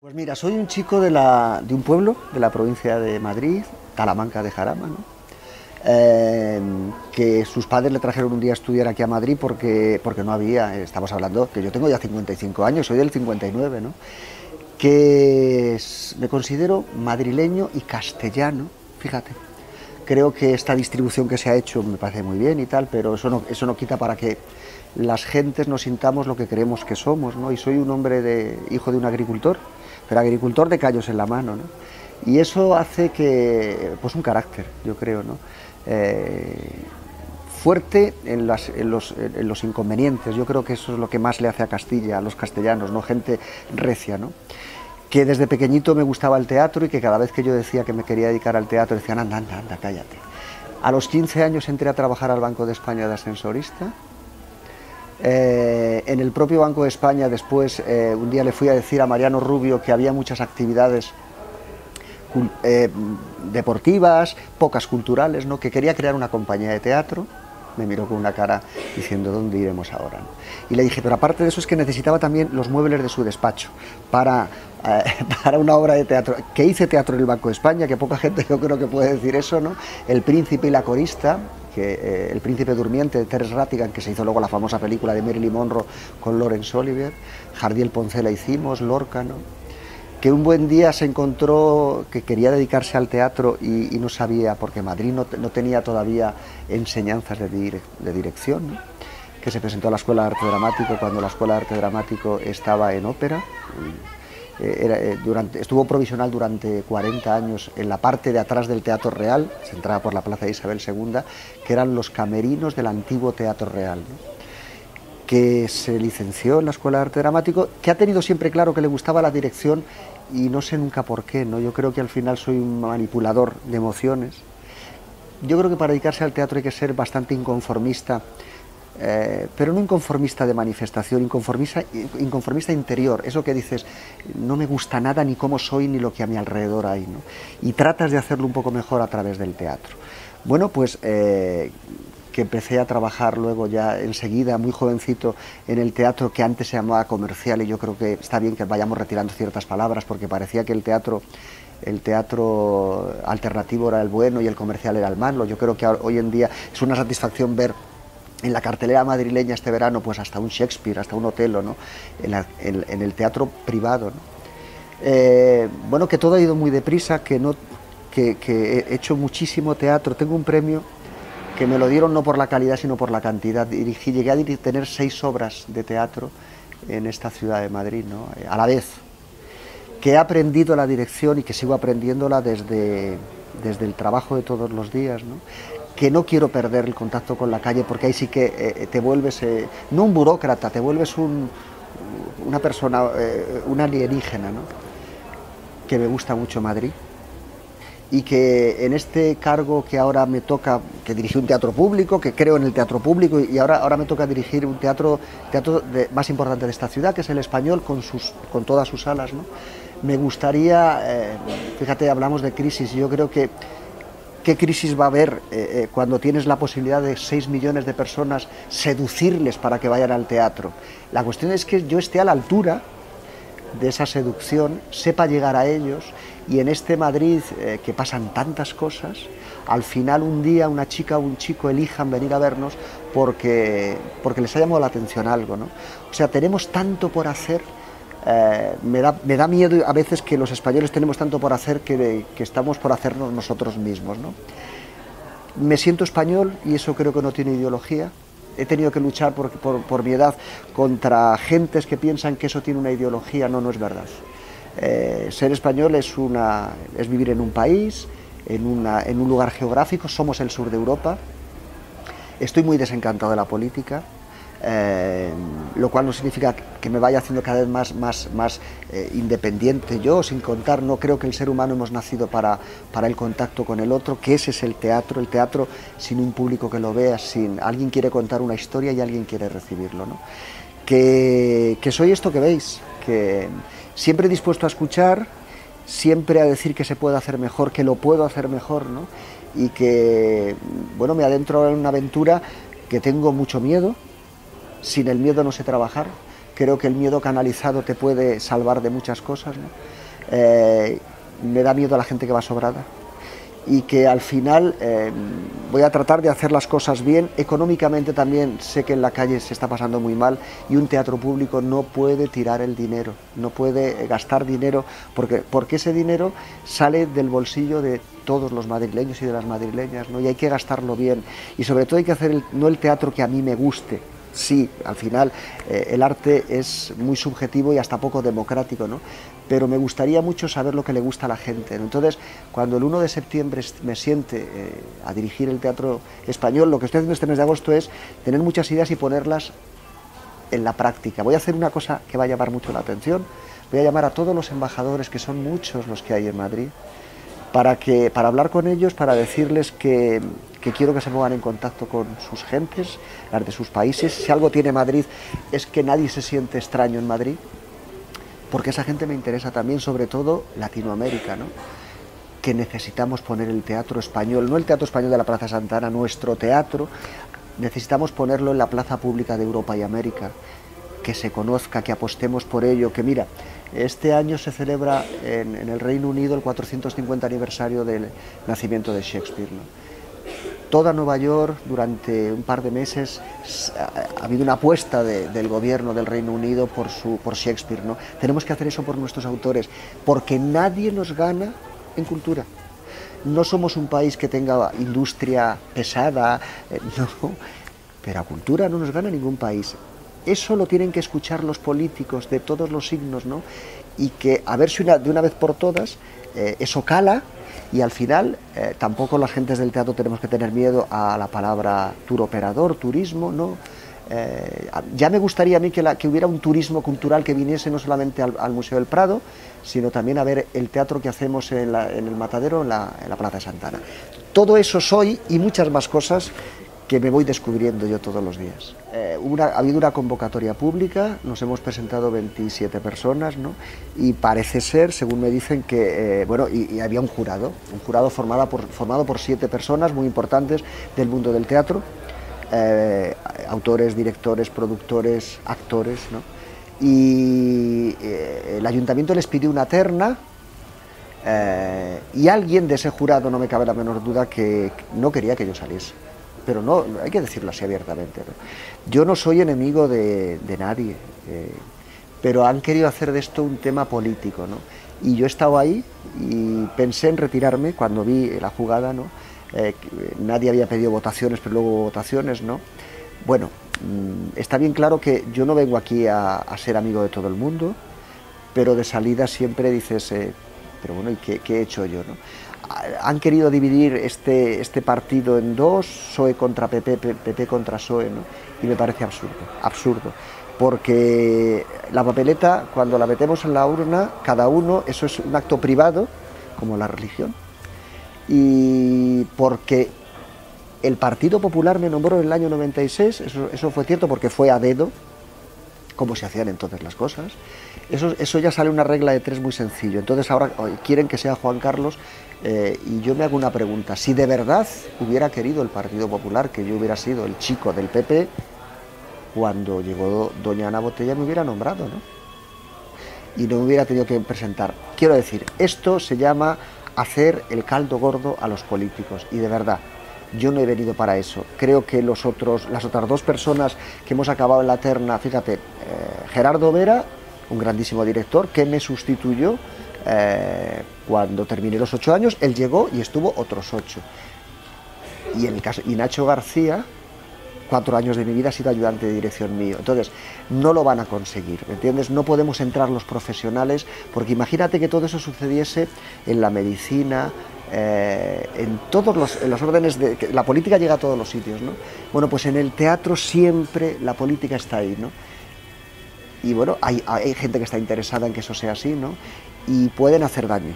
Pues mira, soy un chico de un pueblo de la provincia de Madrid, Talamanca de Jarama, ¿no? Que sus padres le trajeron un día a estudiar aquí a Madrid porque no había, estamos hablando que yo tengo ya 55 años, soy del 59, ¿no? Me considero madrileño y castellano, fíjate. Creo que esta distribución que se ha hecho me parece muy bien y tal, pero eso no quita para que las gentes nos sintamos lo que creemos que somos, ¿no? Y soy un hijo de un agricultor, pero agricultor de callos en la mano, ¿no? Y eso hace que, pues un carácter, yo creo, ¿no? Fuerte en los inconvenientes. Yo creo que eso es lo que más le hace a Castilla, a los castellanos, ¿no? Gente recia, ¿no? Que desde pequeñito me gustaba el teatro y que cada vez que yo decía que me quería dedicar al teatro decían, anda, anda, anda, cállate. A los 15 años entré a trabajar al Banco de España de ascensorista. En el propio Banco de España después, un día le fui a decir a Mariano Rubio que había muchas actividades deportivas, pocas culturales, ¿no? Que quería crear una compañía de teatro. Me miró con una cara diciendo, ¿dónde iremos ahora?, ¿no? Y le dije, pero aparte de eso es que necesitaba también los muebles de su despacho para una obra de teatro. Que hice teatro en el Banco de España, que poca gente yo creo que puede decir eso, ¿no? El Príncipe y la Corista, El Príncipe Durmiente de Terence Rattigan, que se hizo luego la famosa película de Marilyn Monroe con Laurence Olivier. Jardiel Poncela hicimos, Lorca, ¿no? Que un buen día se encontró que quería dedicarse al teatro y no sabía, porque Madrid no tenía todavía enseñanzas de dirección, ¿no? Que se presentó a la Escuela de Arte Dramático cuando la Escuela de Arte Dramático estaba en ópera. Estuvo provisional durante 40 años en la parte de atrás del Teatro Real, se entraba por la Plaza de Isabel II, que eran los camerinos del antiguo Teatro Real, ¿no? Que se licenció en la Escuela de Arte Dramático, que ha tenido siempre claro que le gustaba la dirección y no sé nunca por qué, ¿no? Yo creo que al final soy un manipulador de emociones. Yo creo que para dedicarse al teatro hay que ser bastante inconformista, pero no inconformista de manifestación, inconformista interior, eso que dices, no me gusta nada ni cómo soy ni lo que a mi alrededor hay, ¿no? Y tratas de hacerlo un poco mejor a través del teatro. Bueno, pues que empecé a trabajar luego ya enseguida, muy jovencito, en el teatro que antes se llamaba comercial, y yo creo que está bien que vayamos retirando ciertas palabras porque parecía que el teatro alternativo era el bueno y el comercial era el malo. Yo creo que hoy en día es una satisfacción ver en la cartelera madrileña este verano pues hasta un Shakespeare, hasta un Otelo, ¿no? En el teatro privado, ¿no? Bueno, que todo ha ido muy deprisa, que he hecho muchísimo teatro. Tengo un premio que me lo dieron no por la calidad sino por la cantidad. Llegué a tener 6 obras de teatro en esta ciudad de Madrid, ¿no? A la vez que he aprendido la dirección y que sigo aprendiéndola desde el trabajo de todos los días, ¿no? Que no quiero perder el contacto con la calle porque ahí sí que te vuelves, no un burócrata, te vuelves una persona, un alienígena, ¿no? Que me gusta mucho Madrid y que en este cargo que ahora me toca, que dirigí un teatro público, que creo en el teatro público y ahora me toca dirigir un teatro más importante de esta ciudad, que es el Español, con todas sus salas, ¿no? Me gustaría, fíjate, hablamos de crisis, yo creo que ¿qué crisis va a haber cuando tienes la posibilidad de 6 millones de personas seducirles para que vayan al teatro? La cuestión es que yo esté a la altura de esa seducción, sepa llegar a ellos, y en este Madrid que pasan tantas cosas, al final un día una chica o un chico elijan venir a vernos porque les ha llamado la atención algo, ¿no? O sea, tenemos tanto por hacer. Me da miedo a veces que los españoles tenemos tanto por hacer que estamos por hacernos nosotros mismos, ¿no? Me siento español y eso creo que no tiene ideología. He tenido que luchar por mi edad contra gentes que piensan que eso tiene una ideología. No, no es verdad. Ser español es vivir en un país, en un lugar geográfico. Somos el sur de Europa. Estoy muy desencantado de la política. Lo cual no significa que me vaya haciendo cada vez más independiente yo, sin contar, no creo que el ser humano hemos nacido para el contacto con el otro, que ese es el teatro sin un público que lo vea, sin alguien quiere contar una historia y alguien quiere recibirlo, ¿no? Que soy esto que veis, que siempre dispuesto a escuchar, siempre a decir que se puede hacer mejor, que lo puedo hacer mejor, ¿no? Y que, bueno, me adentro en una aventura que tengo mucho miedo. Sin el miedo no sé trabajar, creo que el miedo canalizado te puede salvar de muchas cosas, ¿no? Me da miedo a la gente que va sobrada, y que al final voy a tratar de hacer las cosas bien. Económicamente también sé que en la calle se está pasando muy mal, y un teatro público no puede tirar el dinero, no puede gastar dinero, porque ese dinero sale del bolsillo de todos los madrileños y de las madrileñas, ¿no? Y hay que gastarlo bien, y sobre todo hay que hacer no el teatro que a mí me guste. Sí, al final el arte es muy subjetivo y hasta poco democrático, ¿no? Pero me gustaría mucho saber lo que le gusta a la gente, ¿no? Entonces, cuando el 1 de septiembre me siente a dirigir el Teatro Español, lo que estoy haciendo este mes de agosto es tener muchas ideas y ponerlas en la práctica. Voy a hacer una cosa que va a llamar mucho la atención. Voy a llamar a todos los embajadores, que son muchos los que hay en Madrid, para hablar con ellos, para decirles que quiero que se pongan en contacto con sus gentes, las de sus países. Si algo tiene Madrid es que nadie se siente extraño en Madrid, porque esa gente me interesa también, sobre todo Latinoamérica, ¿no? Que necesitamos poner el teatro español, no el teatro español de la Plaza Santana, nuestro teatro, necesitamos ponerlo en la plaza pública de Europa y América, que se conozca, que apostemos por ello, que mira, este año se celebra en el Reino Unido el 450 aniversario del nacimiento de Shakespeare, ¿no? Toda Nueva York durante un par de meses ha habido una apuesta del gobierno del Reino Unido por Shakespeare, ¿no? Tenemos que hacer eso por nuestros autores, porque nadie nos gana en cultura. No somos un país que tenga industria pesada, no, pero a cultura no nos gana ningún país. Eso lo tienen que escuchar los políticos de todos los signos, ¿no? Y que, a ver si de una vez por todas, eso cala, y al final tampoco las gentes del teatro tenemos que tener miedo a la palabra turoperador, turismo, ¿no? Ya me gustaría a mí que hubiera un turismo cultural que viniese no solamente al Museo del Prado, sino también a ver el teatro que hacemos en el Matadero, en la Plaza de Santana. Todo eso soy, y muchas más cosas que me voy descubriendo yo todos los días. Ha habido una convocatoria pública, nos hemos presentado 27 personas, ¿no? Y parece ser, según me dicen, que bueno, y había un jurado formado por 7 personas muy importantes del mundo del teatro, autores, directores, productores, actores, ¿no? Y el ayuntamiento les pidió una terna, y alguien de ese jurado, no me cabe la menor duda, que no quería que yo saliese. Pero no, hay que decirlo así abiertamente, ¿no? Yo no soy enemigo de nadie, pero han querido hacer de esto un tema político, ¿no? Y yo he estado ahí y pensé en retirarme cuando vi la jugada, ¿no? Nadie había pedido votaciones, pero luego hubo votaciones, ¿no? Bueno, está bien claro que yo no vengo aquí a ser amigo de todo el mundo, pero de salida siempre dices, pero bueno, ¿y qué he hecho yo, no? Han querido dividir este partido en dos, PSOE contra PP, PP contra PSOE, ¿no? Y me parece absurdo, porque la papeleta, cuando la metemos en la urna, cada uno, eso es un acto privado, como la religión, y porque el Partido Popular me nombró en el año 96, eso fue cierto porque fue a dedo, como se hacían entonces las cosas. Eso ya sale una regla de 3 muy sencillo. Entonces ahora quieren que sea Juan Carlos, y yo me hago una pregunta: si de verdad hubiera querido el Partido Popular que yo hubiera sido el chico del PP, cuando llegó doña Ana Botella me hubiera nombrado, ¿no? Y no me hubiera tenido que presentar. Quiero decir, esto se llama hacer el caldo gordo a los políticos, y de verdad, yo no he venido para eso. Creo que las otras 2 personas que hemos acabado en la terna, fíjate, Gerardo Vera, un grandísimo director, que me sustituyó cuando terminé los 8 años, él llegó y estuvo otros 8. Y Nacho García, 4 años de mi vida ha sido ayudante de dirección mío. Entonces, no lo van a conseguir, ¿me entiendes? No podemos entrar los profesionales, porque imagínate que todo eso sucediese en la medicina, en los órdenes que la política llega a todos los sitios, ¿no? Bueno, pues en el teatro siempre la política está ahí, ¿no? Y bueno, hay gente que está interesada en que eso sea así, ¿no? Y pueden hacer daño.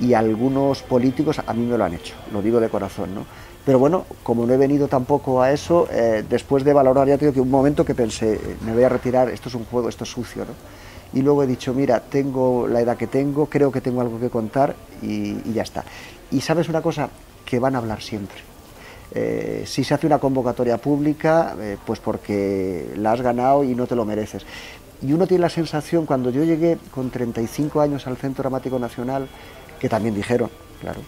Y algunos políticos a mí me lo han hecho, lo digo de corazón, ¿no? Pero bueno, como no he venido tampoco a eso, después de valorar, ya tengo que un momento que pensé, me voy a retirar, esto es un juego, esto es sucio, ¿no? Y luego he dicho, mira, tengo la edad que tengo, creo que tengo algo que contar, y ya está. Y sabes una cosa, que van a hablar siempre. Si se hace una convocatoria pública, pues porque la has ganado y no te lo mereces. Y uno tiene la sensación, cuando yo llegué con 35 años al Centro Dramático Nacional, que también dijeron, claro,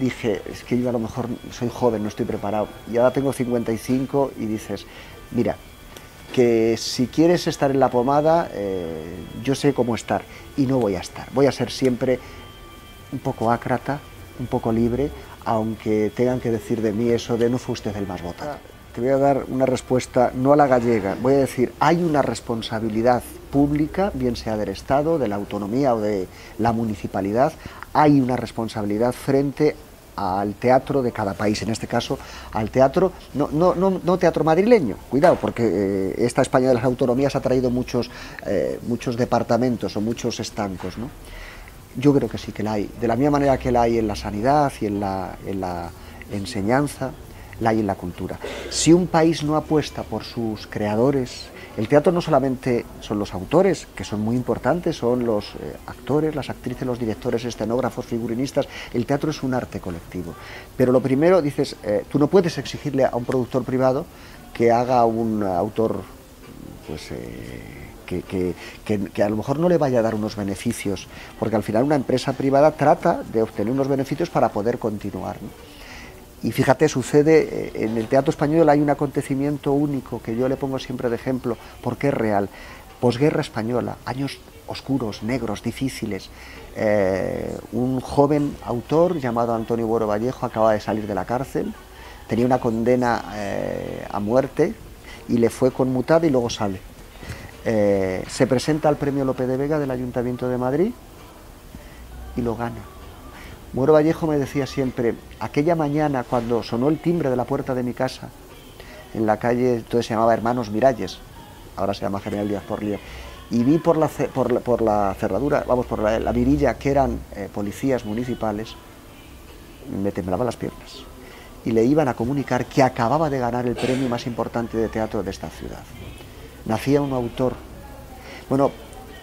dije, es que yo a lo mejor soy joven, no estoy preparado, y ahora tengo 55 y dices, mira, que si quieres estar en la pomada, yo sé cómo estar, y no voy a estar, voy a ser siempre un poco ácrata, un poco libre, aunque tengan que decir de mí eso de no fue usted el más votado. Te voy a dar una respuesta no a la gallega, voy a decir, hay una responsabilidad pública, bien sea del Estado, de la autonomía o de la municipalidad, hay una responsabilidad frente al teatro de cada país, en este caso al teatro, no teatro madrileño, cuidado, porque esta España de las autonomías ha traído muchos departamentos o muchos estancos, ¿no? Yo creo que sí que la hay, de la misma manera que la hay en la sanidad y en la enseñanza, la hay en la cultura. Si un país no apuesta por sus creadores, el teatro no solamente son los autores, que son muy importantes, son los actores, las actrices, los directores, escenógrafos, figurinistas, el teatro es un arte colectivo. Pero lo primero, dices, tú no puedes exigirle a un productor privado que haga un autor, pues... Que a lo mejor no le vaya a dar unos beneficios, porque al final una empresa privada trata de obtener unos beneficios para poder continuar, ¿no? Y fíjate, sucede, en el teatro español hay un acontecimiento único que yo le pongo siempre de ejemplo, porque es real. Posguerra española, años oscuros, negros, difíciles. Un joven autor llamado Antonio Buero Vallejo acaba de salir de la cárcel, tenía una condena a muerte y le fue conmutada y luego sale. Se presenta al premio Lope de Vega del Ayuntamiento de Madrid y lo gana. Buero Vallejo me decía siempre, aquella mañana cuando sonó el timbre de la puerta de mi casa, en la calle, entonces se llamaba Hermanos Miralles, ahora se llama General Díaz Porlier, y vi por la cerradura, vamos, por la mirilla, que eran policías municipales, me temblaban las piernas, y le iban a comunicar que acababa de ganar el premio más importante de teatro de esta ciudad. Nacía un autor. Bueno,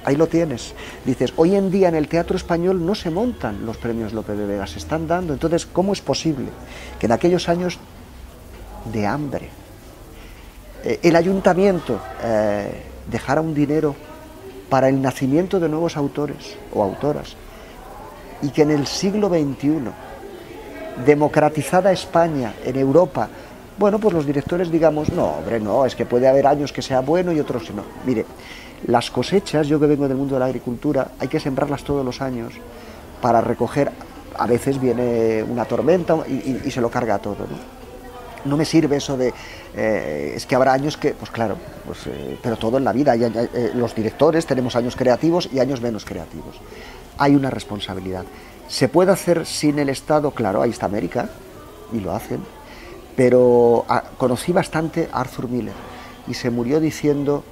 ahí lo tienes. Dices, hoy en día en el teatro español no se montan los premios Lope de Vega, se están dando. Entonces, ¿cómo es posible que en aquellos años de hambre el ayuntamiento dejara un dinero para el nacimiento de nuevos autores o autoras y que en el siglo XXI, democratizada España en Europa, bueno, pues los directores digamos, no, hombre, no, es que puede haber años que sea bueno y otros no. Mire, las cosechas, yo que vengo del mundo de la agricultura, hay que sembrarlas todos los años para recoger, a veces viene una tormenta y se lo carga todo, ¿no? No me sirve eso de, es que habrá años que, pues claro, pues, pero todo en la vida, los directores tenemos años creativos y años menos creativos. Hay una responsabilidad. ¿Se puede hacer sin el Estado? Claro, ahí está América, y lo hacen, pero conocí bastante a Arthur Miller, y se murió diciendo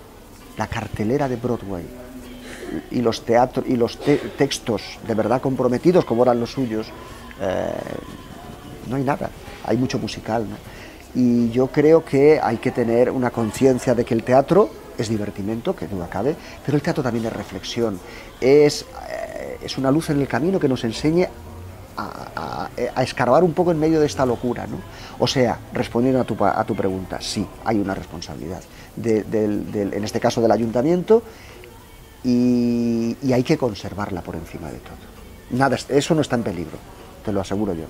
la cartelera de Broadway, y los teatros, y los textos de verdad comprometidos, como eran los suyos, no hay nada, hay mucho musical, ¿no? Y yo creo que hay que tener una conciencia de que el teatro es divertimento, que duda cabe, pero el teatro también es reflexión, es una luz en el camino que nos enseñe a escarbar un poco en medio de esta locura, ¿no? O sea, respondiendo a tu pregunta, sí, hay una responsabilidad, en este caso del ayuntamiento, y hay que conservarla por encima de todo. Nada, eso no está en peligro, te lo aseguro yo.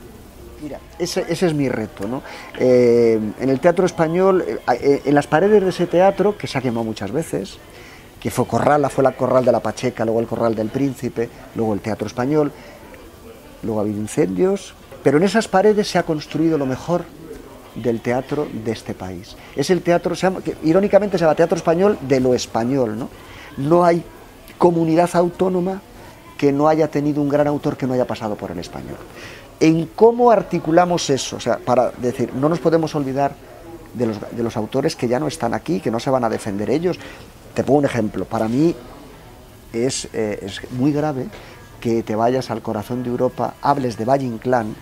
Mira, ese es mi reto, ¿no? En el teatro español, en las paredes de ese teatro, que se ha quemado muchas veces, que fue la Corral de la Pacheca, luego el Corral del Príncipe, luego el Teatro Español, luego ha habido incendios, pero en esas paredes se ha construido lo mejor del teatro de este país. Es el teatro, que irónicamente se llama Teatro Español de lo español, ¿no? No hay comunidad autónoma que no haya tenido un gran autor que no haya pasado por el español. En cómo articulamos eso, o sea, para decir, no nos podemos olvidar de los autores que ya no están aquí, que no se van a defender ellos. Te pongo un ejemplo, para mí es muy grave que te vayas al corazón de Europa, hables de Valle Inclán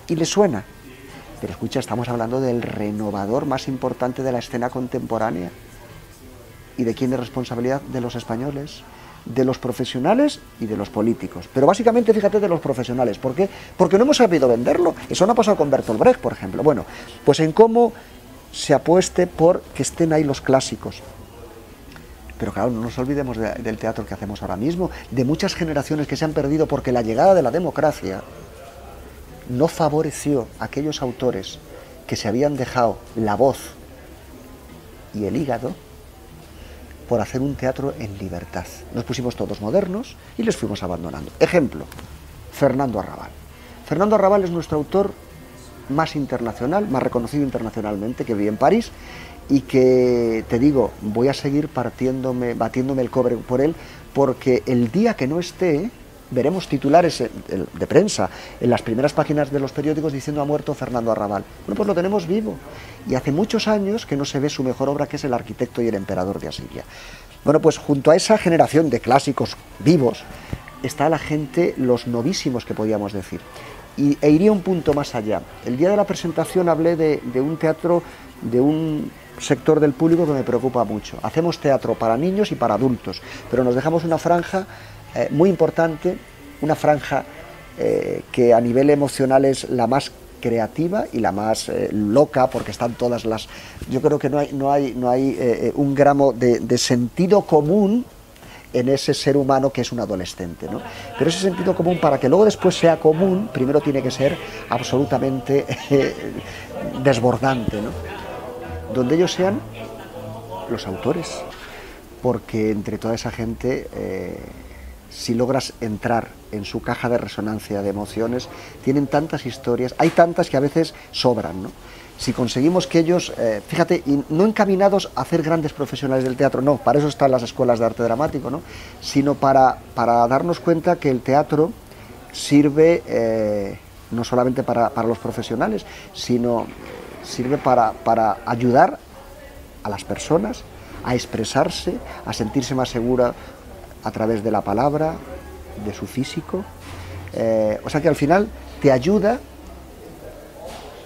y le suena, pero escucha, estamos hablando del renovador más importante de la escena contemporánea. ¿Y de quién es responsabilidad? De los españoles, de los profesionales y de los políticos, pero básicamente fíjate de los profesionales. ¿Por qué? Porque no hemos sabido venderlo. Eso no ha pasado con Bertolt Brecht, por ejemplo. Bueno, pues en cómo se apueste por que estén ahí los clásicos. Pero claro, no nos olvidemos del teatro que hacemos ahora mismo, de muchas generaciones que se han perdido porque la llegada de la democracia no favoreció a aquellos autores que se habían dejado la voz y el hígado por hacer un teatro en libertad. Nos pusimos todos modernos y les fuimos abandonando. Ejemplo, Fernando Arrabal. Fernando Arrabal es nuestro autor más internacional, más reconocido internacionalmente, que vive en París, y que, te digo, voy a seguir batiéndome el cobre por él, porque el día que no esté, veremos titulares de prensa en las primeras páginas de los periódicos diciendo ha muerto Fernando Arrabal. Bueno, pues lo tenemos vivo, y hace muchos años que no se ve su mejor obra, que es El arquitecto y el emperador de Asiria. Bueno, pues junto a esa generación de clásicos vivos, está la gente, los novísimos que podíamos decir. E iría un punto más allá. El día de la presentación hablé de un teatro, de un sector del público que me preocupa mucho. Hacemos teatro para niños y para adultos, pero nos dejamos una franja muy importante, una franja que a nivel emocional es la más creativa y la más loca, porque están todas las... Yo creo que no hay un gramo de sentido común en ese ser humano que es un adolescente, ¿no? Pero ese sentido común, para que luego después sea común, primero tiene que ser absolutamente desbordante, ¿no? Donde ellos sean los autores, porque entre toda esa gente, si logras entrar en su caja de resonancia de emociones, tienen tantas historias, hay tantas que a veces sobran, ¿no? Si conseguimos que ellos, fíjate, y no encaminados a hacer grandes profesionales del teatro, no, para eso están las escuelas de arte dramático, ¿no? Sino para darnos cuenta que el teatro sirve no solamente para los profesionales, sino sirve para ayudar a las personas a expresarse, a sentirse más segura a través de la palabra, de su físico, o sea que al final te ayuda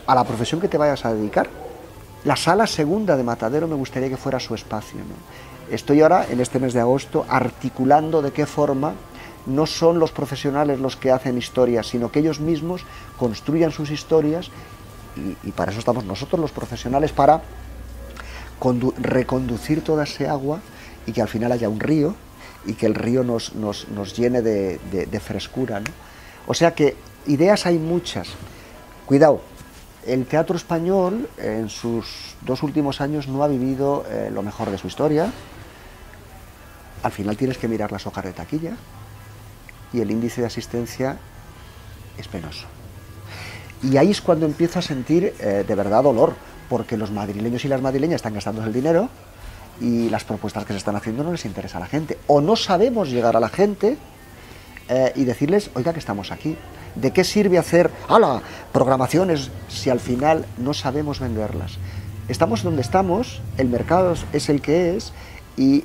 a la profesión que te vayas a dedicar. La sala segunda de Matadero me gustaría que fuera su espacio, ¿no? Estoy ahora, en este mes de agosto, articulando de qué forma no son los profesionales los que hacen historias, sino que ellos mismos construyan sus historias, y para eso estamos nosotros los profesionales, para reconducir toda ese agua y que al final haya un río y que el río nos llene de frescura, ¿no? O sea que ideas hay muchas. Cuidado, el teatro español en sus 2 últimos años no ha vivido lo mejor de su historia. Al final tienes que mirar las hojas de taquilla y el índice de asistencia es penoso. Y ahí es cuando empiezo a sentir de verdad dolor, porque los madrileños y las madrileñas están gastando el dinero y las propuestas que se están haciendo no les interesa a la gente. O no sabemos llegar a la gente y decirles, oiga, que estamos aquí. ¿De qué sirve hacer programaciones si al final no sabemos venderlas? Estamos donde estamos, el mercado es el que es, y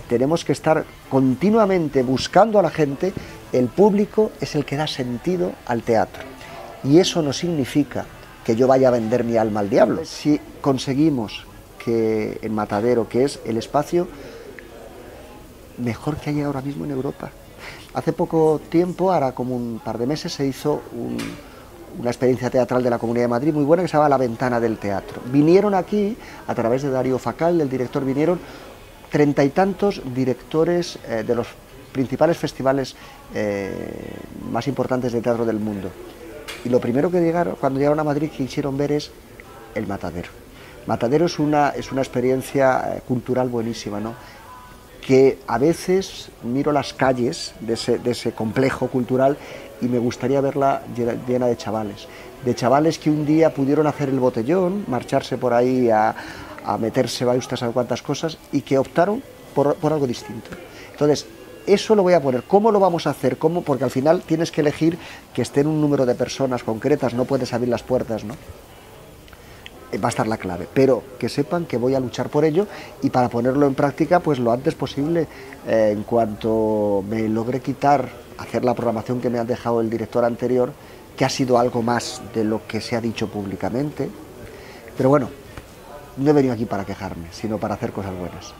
tenemos que estar continuamente buscando a la gente. El público es el que da sentido al teatro, y eso no significa que yo vaya a vender mi alma al diablo. Si conseguimos que en Matadero, que es el espacio mejor que hay ahora mismo en Europa. Hace poco tiempo, ahora como un par de meses, se hizo una experiencia teatral de la Comunidad de Madrid muy buena que se llama La Ventana del Teatro. Vinieron aquí, a través de Darío Facal, del director, vinieron 30 y tantos directores de los principales festivales más importantes de teatro del mundo. Y lo primero que llegaron, cuando llegaron a Madrid, que quisieron ver es el Matadero. Matadero es una experiencia cultural buenísima, ¿no? Que a veces miro las calles de ese complejo cultural y me gustaría verla llena de chavales que un día pudieron hacer el botellón, marcharse por ahí a meterse usted sabe cuántas cosas, y que optaron por algo distinto. Entonces, eso lo voy a poner. ¿Cómo lo vamos a hacer? ¿Cómo? Porque al final tienes que elegir que estén un número de personas concretas, no puedes abrir las puertas, ¿no? Va a estar la clave, pero que sepan que voy a luchar por ello, y para ponerlo en práctica pues lo antes posible, en cuanto me logre hacer la programación que me ha dejado el director anterior, que ha sido algo más de lo que se ha dicho públicamente. Pero bueno, no he venido aquí para quejarme, sino para hacer cosas buenas.